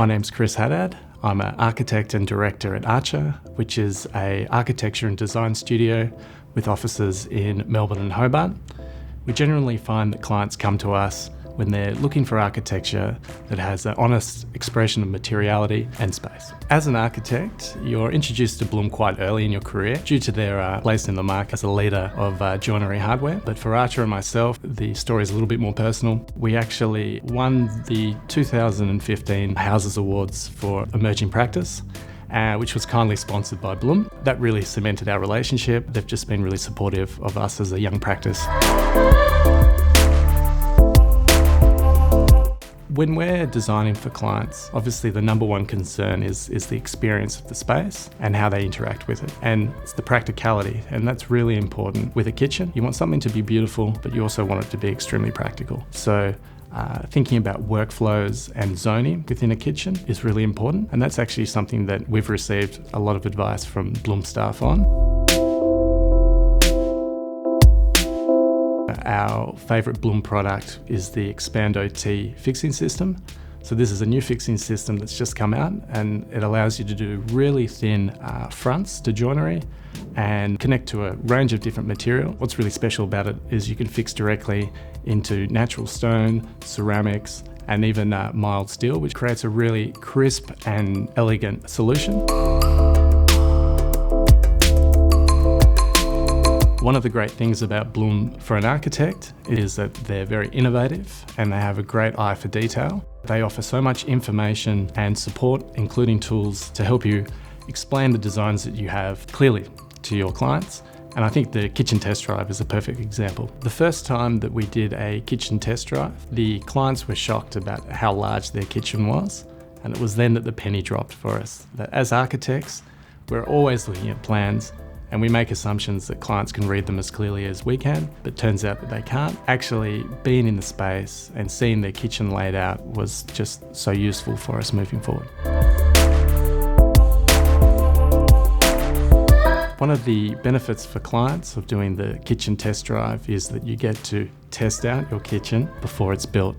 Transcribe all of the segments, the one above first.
My name's Chris Haddad. I'm an architect and director at Archier, which is an architecture and design studio with offices in Melbourne and Hobart. We generally find that clients come to us when they're looking for architecture that has an honest expression of materiality and space. As an architect, you're introduced to Blum quite early in your career due to their place in the market as a leader of joinery hardware. But for Archier and myself, the story is a little bit more personal. We actually won the 2015 Houses Awards for Emerging Practice, which was kindly sponsored by Blum. That really cemented our relationship. They've just been really supportive of us as a young practice. When we're designing for clients, obviously the number one concern is the experience of the space and how they interact with it. And it's the practicality, and that's really important. With a kitchen, you want something to be beautiful, but you also want it to be extremely practical. So thinking about workflows and zoning within a kitchen is really important, and that's actually something that we've received a lot of advice from Blum staff on. Our favourite Blum product is the Expando T fixing system. So this is a new fixing system that's just come out, and it allows you to do really thin fronts to joinery and connect to a range of different material. What's really special about it is you can fix directly into natural stone, ceramics, and even mild steel, which creates a really crisp and elegant solution. One of the great things about Blum for an architect is that they're very innovative and they have a great eye for detail. They offer so much information and support, including tools to help you explain the designs that you have clearly to your clients. And I think the kitchen test drive is a perfect example. The first time that we did a kitchen test drive, the clients were shocked about how large their kitchen was. And it was then that the penny dropped for us, that as architects, we're always looking at plans and we make assumptions that clients can read them as clearly as we can, but turns out that they can't. Actually, being in the space and seeing their kitchen laid out was just so useful for us moving forward. One of the benefits for clients of doing the kitchen test drive is that you get to test out your kitchen before it's built.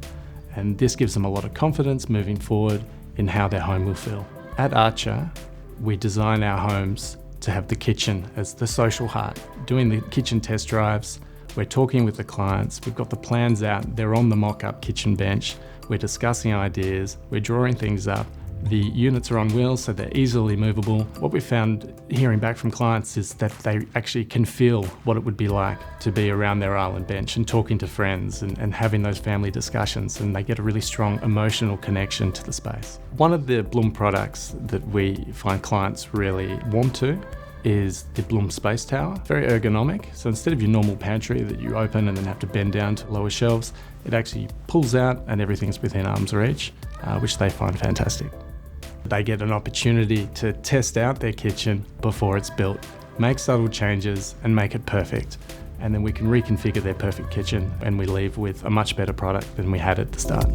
And this gives them a lot of confidence moving forward in how their home will feel. At Archier, we design our homes to have the kitchen as the social heart. Doing the kitchen test drives, we're talking with the clients, we've got the plans out, they're on the mock-up kitchen bench, we're discussing ideas, we're drawing things up. The units are on wheels, so they're easily movable. What we found hearing back from clients is that they actually can feel what it would be like to be around their island bench and talking to friends and having those family discussions, and they get a really strong emotional connection to the space. One of the Blum products that we find clients really warm to is the Blum Space Tower. Very ergonomic, so instead of your normal pantry that you open and then have to bend down to lower shelves, it actually pulls out and everything's within arm's reach, which they find fantastic. They get an opportunity to test out their kitchen before it's built, make subtle changes and make it perfect. And then we can reconfigure their perfect kitchen and we leave with a much better product than we had at the start.